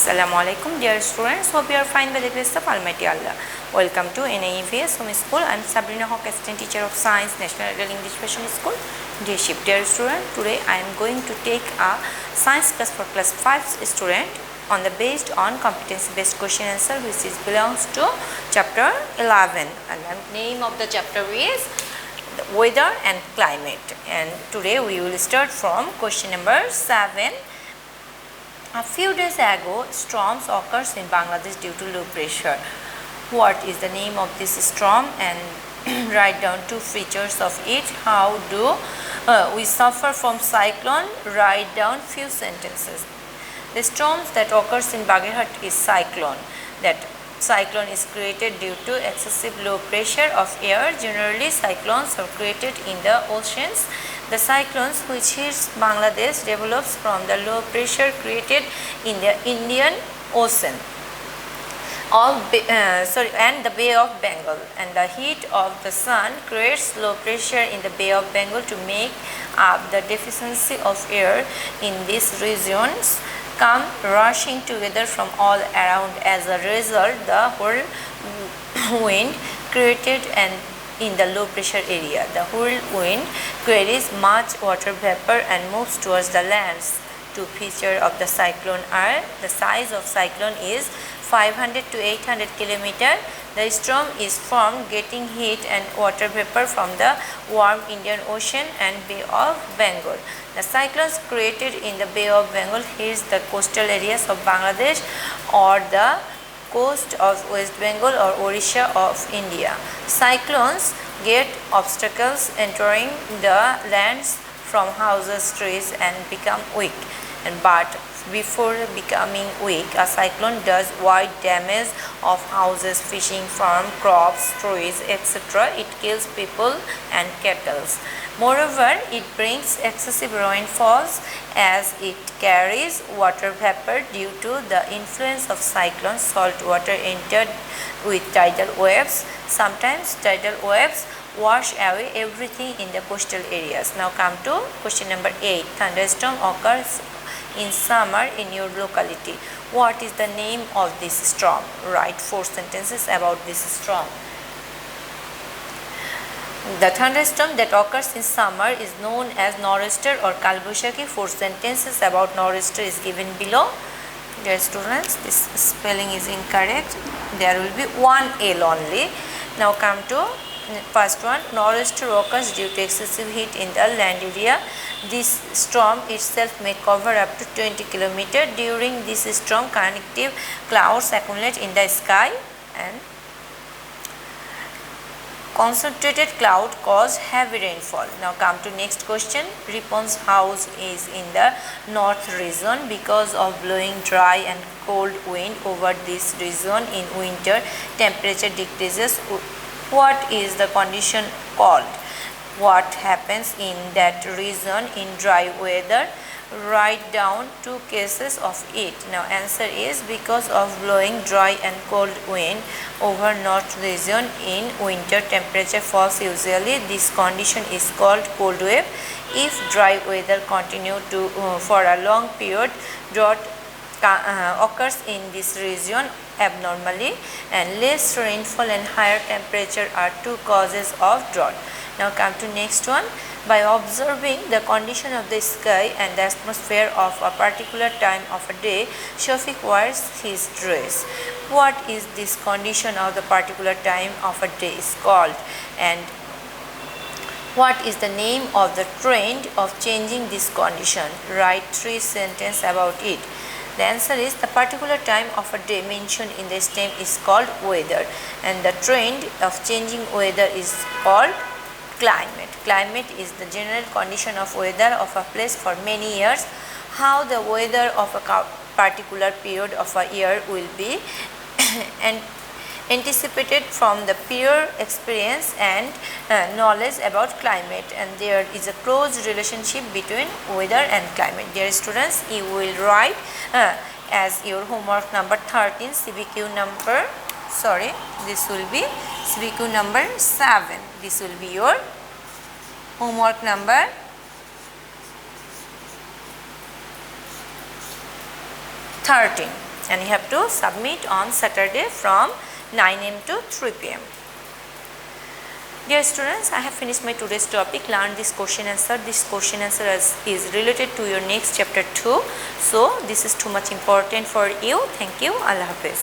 Assalamualaikum dear students, hope you are fine by the grace of Almighty Allah. Welcome to NIEVS Home School. I am Sabreena, Haque, assistant teacher of Science, National Ideal English Version School, Day Shift. Dear student, today I am going to take a science class for class 5 student on the based on competency based question answer, which is belongs to chapter 11, and the name of the chapter is the weather and climate. And today we will start from question number 7. A few days ago, storms occurs in Bangladesh due to low pressure. What is the name of this storm? And write down two features of it. How do we suffer from cyclone? Write down few sentences. The storms that occurs in Bagherhat is cyclone. That cyclone is created due to excessive low pressure of air. Generally, cyclones are created in the oceans. The cyclones which hits Bangladesh develops from the low pressure created in the Indian Ocean and the Bay of Bengal, and the heat of the sun creates low pressure in the Bay of Bengal to make up the deficiency of air in these regions come rushing together from all around. As a result, the whirlwind created in the low pressure area. The whirlwind carries much water vapor and moves towards the lands. Two features of the cyclone are the size of cyclone is 500 to 800 km. The storm is formed getting heat and water vapor from the warm Indian Ocean and Bay of Bengal. The cyclones created in the Bay of Bengal hits the coastal areas of Bangladesh or the coast of West Bengal or Odisha of India. Cyclones get obstacles entering the lands from houses, trees and become weak. But before becoming weak, a cyclone does wide damage of houses, fishing farm, crops, trees, etc. It kills people and cattle. Moreover, it brings excessive rainfalls as it carries water vapor. Due to the influence of cyclones, salt water entered with tidal waves. Sometimes tidal waves wash away everything in the coastal areas. Now come to question number 8. Thunderstorm occurs in summer in your locality. What is the name of this storm? Write 4 sentences about this storm. The thunderstorm that occurs in summer is known as nor'easter or kalboshaki. 4 sentences about nor'easter is given below. Dear students, this spelling is incorrect. There will be one L only. Now come to first one. Nor'easter occurs due to excessive heat in the land area. This storm itself may cover up to 20 km. During this storm, convective clouds accumulate in the sky and concentrated cloud cause heavy rainfall. Now come to next question. Ripon's house is in the north region because of blowing dry and cold wind over this region. In winter, temperature decreases. What is the condition called? What happens in that region in dry weather? Write down 2 cases of it. Now answer is because of blowing dry and cold wind over north region. In winter, temperature falls usually. This condition is called cold wave. If dry weather continue for a long period, drought occurs in this region abnormally, and less rainfall and higher temperature are 2 causes of drought. Now come to next one. By observing the condition of the sky and the atmosphere of a particular time of a day, Shafiq wears his dress. What is this condition of the particular time of a day is called? And what is the name of the trend of changing this condition? Write 3 sentences about it. The answer is the particular time of a day mentioned in the stem is called weather, and the trend of changing weather is called climate. Climate is the general condition of weather of a place for many years. How the weather of a particular period of a year will be and anticipated from the prior experience and knowledge about climate, and there is a close relationship between weather and climate. Dear students, you will write as your homework number 13 CBQ number, this will be CBQ number 7. This will be your homework number 13. and you have to submit on Saturday from 9 am to 3 pm. Dear students, I have finished my today's topic. Learn this question answer. This question answer is related to your next chapter 2. So this is too much important for you. Thank you. Allah Hafiz.